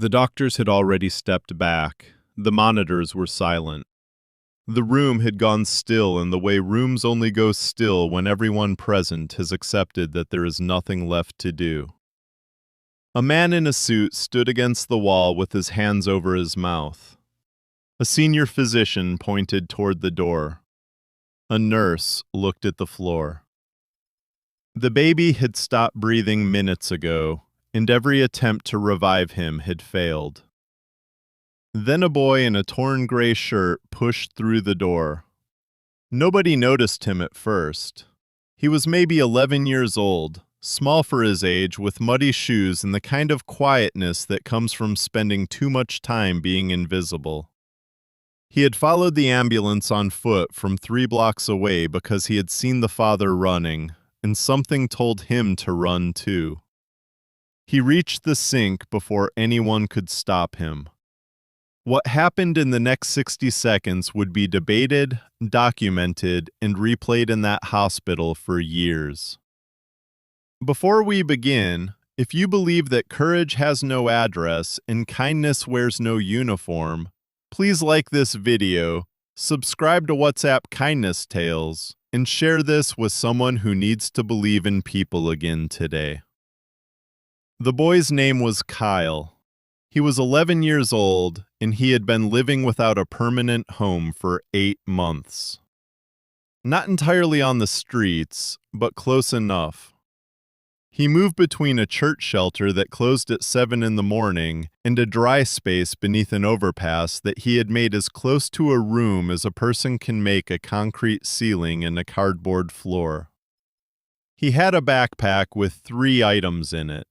The doctors had already stepped back. The monitors were silent. The room had gone still in the way rooms only go still when everyone present has accepted that there is nothing left to do. A man in a suit stood against the wall with his hands over his mouth. A senior physician pointed toward the door. A nurse looked at the floor. The baby had stopped breathing minutes ago, and every attempt to revive him had failed. Then a boy in a torn gray shirt pushed through the door. Nobody noticed him at first. He was maybe 11 years old, small for his age, with muddy shoes and the kind of quietness that comes from spending too much time being invisible. He had followed the ambulance on foot from 3 blocks away because he had seen the father running, and something told him to run too. He reached the sink before anyone could stop him. What happened in the next 60 seconds would be debated, documented, and replayed in that hospital for years. Before we begin, if you believe that courage has no address and kindness wears no uniform, please like this video, subscribe to WhatsApp Kindness Tales, and share this with someone who needs to believe in people again today. The boy's name was Kyle. He was 11 years old, and he had been living without a permanent home for 8 months. Not entirely on the streets, but close enough. He moved between a church shelter that closed at 7 in the morning and a dry space beneath an overpass that he had made as close to a room as a person can make a concrete ceiling and a cardboard floor. He had a backpack with 3 items in it: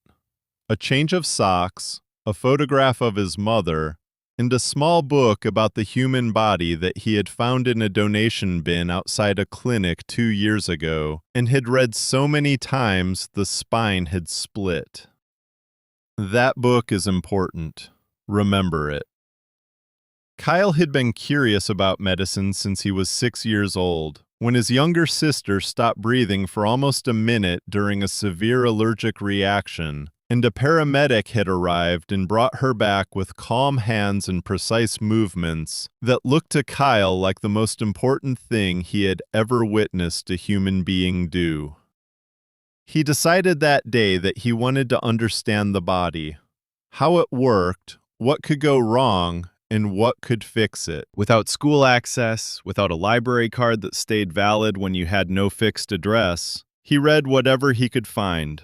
a change of socks, a photograph of his mother, and a small book about the human body that he had found in a donation bin outside a clinic 2 years ago and had read so many times the spine had split. That book is important. Remember it. Kyle had been curious about medicine since he was 6 years old, when his younger sister stopped breathing for almost a minute during a severe allergic reaction, and a paramedic had arrived and brought her back with calm hands and precise movements that looked to Kyle like the most important thing he had ever witnessed a human being do. He decided that day that he wanted to understand the body, how it worked, what could go wrong, and what could fix it. Without school access, without a library card that stayed valid when you had no fixed address, he read whatever he could find.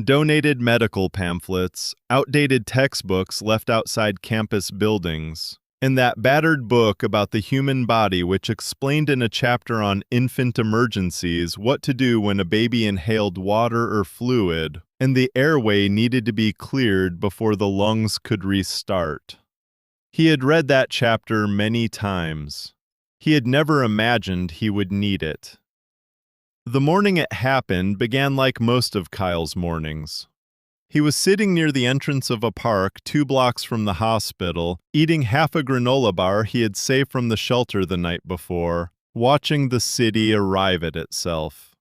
Donated medical pamphlets, outdated textbooks left outside campus buildings, and that battered book about the human body which explained in a chapter on infant emergencies what to do when a baby inhaled water or fluid, and the airway needed to be cleared before the lungs could restart. He had read that chapter many times. He had never imagined he would need it. The morning it happened began like most of Kyle's mornings. He was sitting near the entrance of a park 2 blocks from the hospital, eating half a granola bar he had saved from the shelter the night before, watching the city arrive at itself.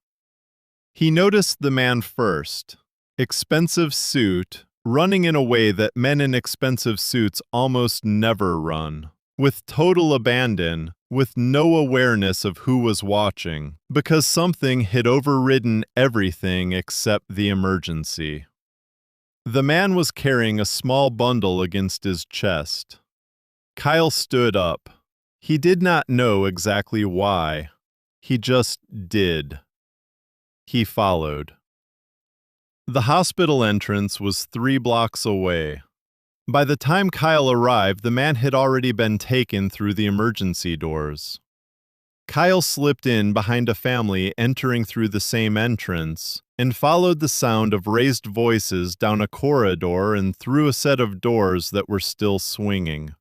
He noticed the man first, expensive suit, running in a way that men in expensive suits almost never run, with total abandon, with no awareness of who was watching, because something had overridden everything except the emergency. The man was carrying a small bundle against his chest. Kyle stood up. He did not know exactly why. He just did. He followed. The hospital entrance was 3 blocks away. By the time Kyle arrived, the man had already been taken through the emergency doors. Kyle slipped in behind a family entering through the same entrance and followed the sound of raised voices down a corridor and through a set of doors that were still swinging.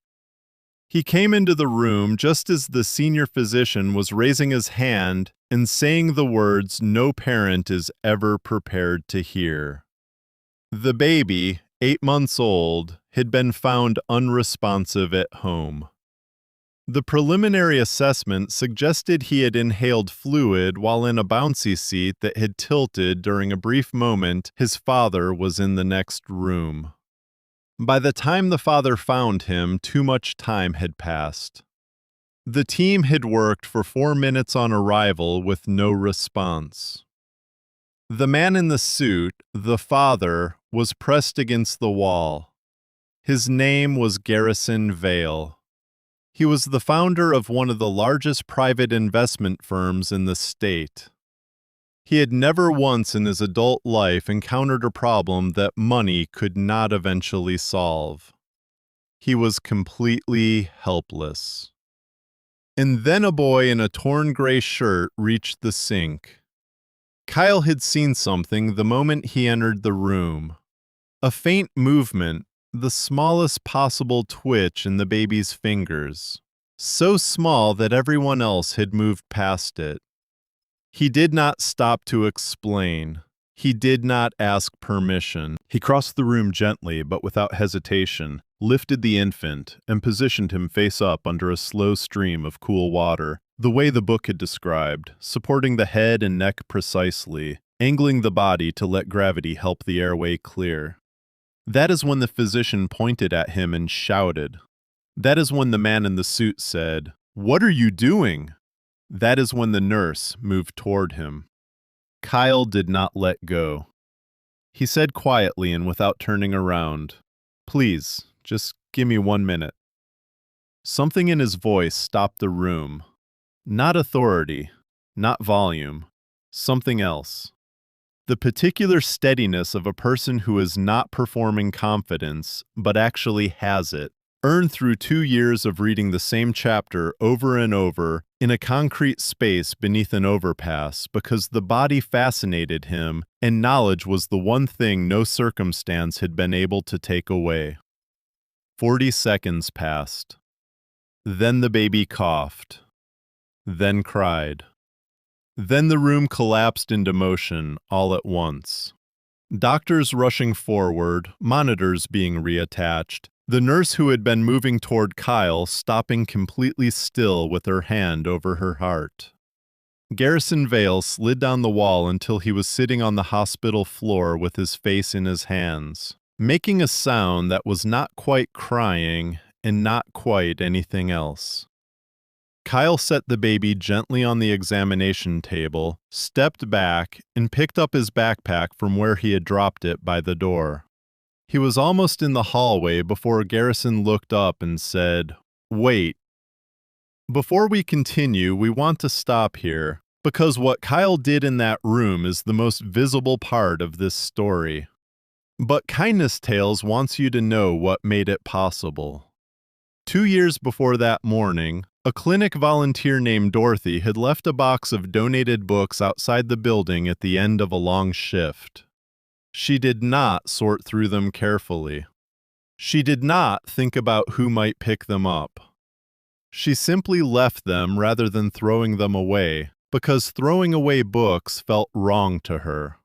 He came into the room just as the senior physician was raising his hand and saying the words no parent is ever prepared to hear. The baby, 8 months old, had been found unresponsive at home. The preliminary assessment suggested he had inhaled fluid while in a bouncy seat that had tilted during a brief moment his father was in the next room. By the time the father found him, too much time had passed. The team had worked for 4 minutes on arrival with no response. The man in the suit, the father, was pressed against the wall. His name was Garrison Vale. He was the founder of one of the largest private investment firms in the state. He had never once in his adult life encountered a problem that money could not eventually solve. He was completely helpless. And then a boy in a torn gray shirt reached the sink. Kyle had seen something the moment he entered the room. A faint movement, the smallest possible twitch in the baby's fingers, so small that everyone else had moved past it. He did not stop to explain. He did not ask permission. He crossed the room gently but without hesitation, lifted the infant, and positioned him face up under a slow stream of cool water, the way the book had described, supporting the head and neck precisely, angling the body to let gravity help the airway clear. That is when the physician pointed at him and shouted. That is when the man in the suit said, "What are you doing?" That is when the nurse moved toward him. Kyle did not let go. He said quietly and without turning around, "Please, just give me 1 minute." Something in his voice stopped the room. Not authority, not volume, something else. The particular steadiness of a person who is not performing confidence, but actually has it, earned through 2 years of reading the same chapter over and over in a concrete space beneath an overpass because the body fascinated him and knowledge was the one thing no circumstance had been able to take away. 40 seconds passed. Then the baby coughed. Then cried. Then the room collapsed into motion all at once. Doctors rushing forward, monitors being reattached, the nurse who had been moving toward Kyle stopping completely still with her hand over her heart. Garrison Vale slid down the wall until he was sitting on the hospital floor with his face in his hands, making a sound that was not quite crying and not quite anything else. Kyle set the baby gently on the examination table, stepped back, and picked up his backpack from where he had dropped it by the door. He was almost in the hallway before Garrison looked up and said, "Wait. Before we continue, we want to stop here, because what Kyle did in that room is the most visible part of this story. But Kindness Tales wants you to know what made it possible. 2 years before that morning, a clinic volunteer named Dorothy had left a box of donated books outside the building at the end of a long shift. She did not sort through them carefully. She did not think about who might pick them up. She simply left them rather than throwing them away, because throwing away books felt wrong to her.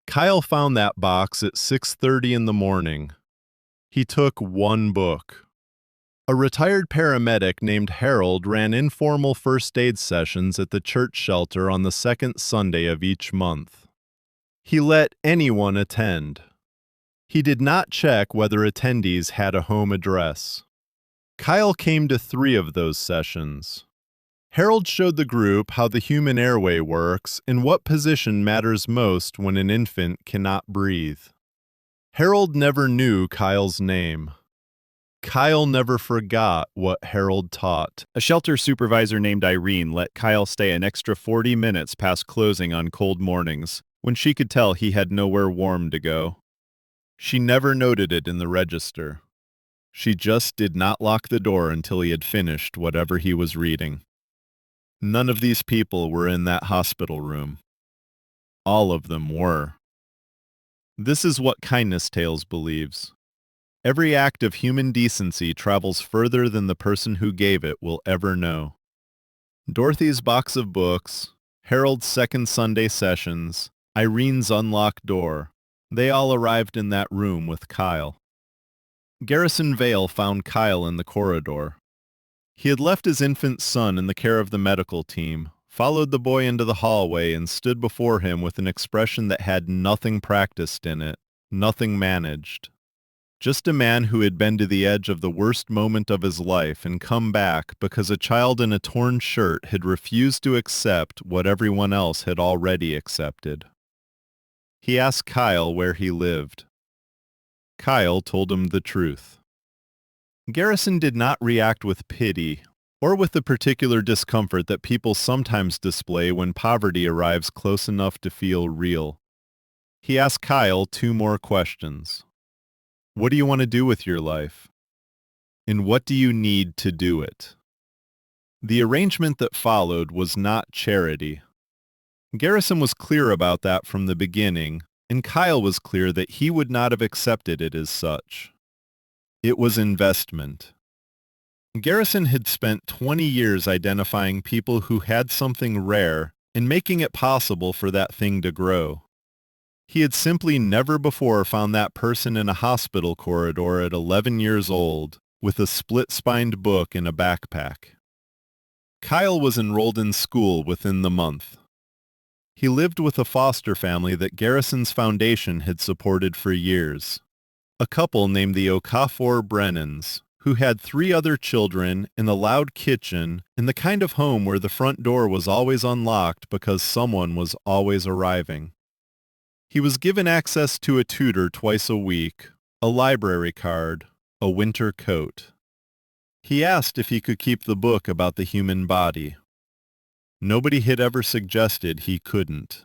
Kyle found that box at 6:30 in the morning. He took 1 book. A retired paramedic named Harold ran informal first aid sessions at the church shelter on the 2nd Sunday of each month. He let anyone attend. He did not check whether attendees had a home address. Kyle came to 3 of those sessions. Harold showed the group how the human airway works and what position matters most when an infant cannot breathe. Harold never knew Kyle's name. Kyle never forgot what Harold taught. A shelter supervisor named Irene let Kyle stay an extra 40 minutes past closing on cold mornings, when she could tell he had nowhere warm to go. She never noted it in the register. She just did not lock the door until he had finished whatever he was reading. None of these people were in that hospital room. All of them were. This is what Kindness Tales believes. Every act of human decency travels further than the person who gave it will ever know. Dorothy's box of books, Harold's second Sunday sessions, Irene's unlocked door, they all arrived in that room with Kyle. Garrison Vale found Kyle in the corridor. He had left his infant son in the care of the medical team, followed the boy into the hallway, and stood before him with an expression that had nothing practiced in it, nothing managed. Just a man who had been to the edge of the worst moment of his life and come back because a child in a torn shirt had refused to accept what everyone else had already accepted. He asked Kyle where he lived. Kyle told him the truth. Garrison did not react with pity or with the particular discomfort that people sometimes display when poverty arrives close enough to feel real. He asked Kyle 2 more questions. What do you want to do with your life? And what do you need to do it? The arrangement that followed was not charity. Garrison was clear about that from the beginning, and Kyle was clear that he would not have accepted it as such. It was investment. Garrison had spent 20 years identifying people who had something rare and making it possible for that thing to grow. He had simply never before found that person in a hospital corridor at 11 years old with a split-spined book in a backpack. Kyle was enrolled in school within the month. He lived with a foster family that Garrison's foundation had supported for years, a couple named the Okafor Brennans, who had 3 other children in a loud kitchen in the kind of home where the front door was always unlocked because someone was always arriving. He was given access to a tutor twice a week, a library card, a winter coat. He asked if he could keep the book about the human body. Nobody had ever suggested he couldn't.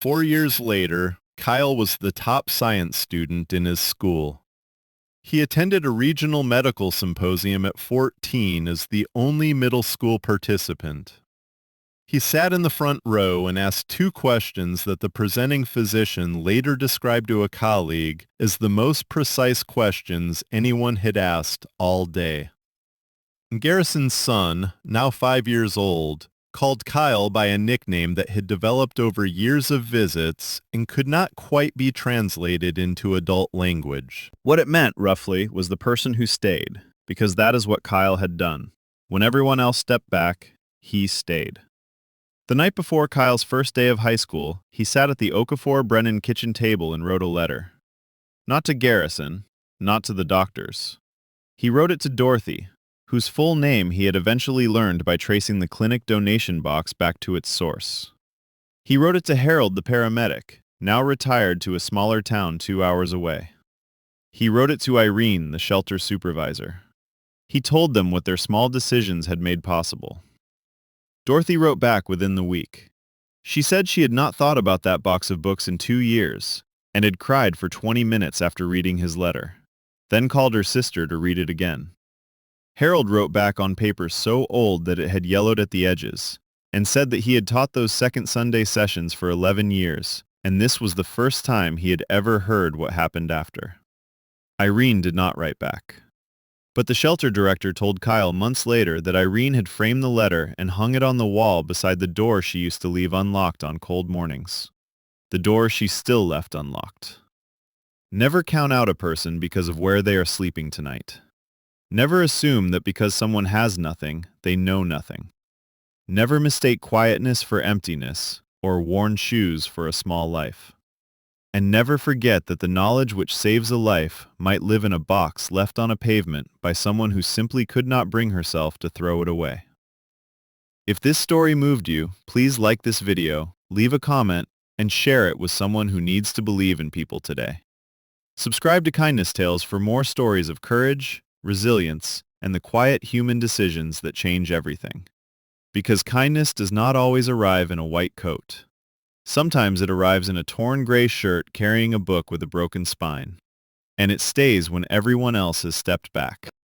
4 years later, Kyle was the top science student in his school. He attended a regional medical symposium at 14 as the only middle school participant. He sat in the front row and asked 2 questions that the presenting physician later described to a colleague as the most precise questions anyone had asked all day. Garrison's son, now 5 years old, called Kyle by a nickname that had developed over years of visits and could not quite be translated into adult language. What it meant, roughly, was the person who stayed, because that is what Kyle had done. When everyone else stepped back, he stayed. The night before Kyle's first day of high school, he sat at the Okafor Brennan kitchen table and wrote a letter. Not to Garrison, not to the doctors. He wrote it to Dorothy, whose full name he had eventually learned by tracing the clinic donation box back to its source. He wrote it to Harold the paramedic, now retired to a smaller town 2 hours away. He wrote it to Irene, the shelter supervisor. He told them what their small decisions had made possible. Dorothy wrote back within the week. She said she had not thought about that box of books in 2 years and had cried for 20 minutes after reading his letter, then called her sister to read it again. Harold wrote back on paper so old that it had yellowed at the edges and said that he had taught those second Sunday sessions for 11 years, and this was the first time he had ever heard what happened after. Irene did not write back. But the shelter director told Kyle months later that Irene had framed the letter and hung it on the wall beside the door she used to leave unlocked on cold mornings. The door she still left unlocked. Never count out a person because of where they are sleeping tonight. Never assume that because someone has nothing, they know nothing. Never mistake quietness for emptiness or worn shoes for a small life. And never forget that the knowledge which saves a life might live in a box left on a pavement by someone who simply could not bring herself to throw it away. If this story moved you, please like this video, leave a comment, and share it with someone who needs to believe in people today. Subscribe to Kindness Tales for more stories of courage, resilience, and the quiet human decisions that change everything. Because kindness does not always arrive in a white coat. Sometimes it arrives in a torn gray shirt carrying a book with a broken spine. And it stays when everyone else has stepped back.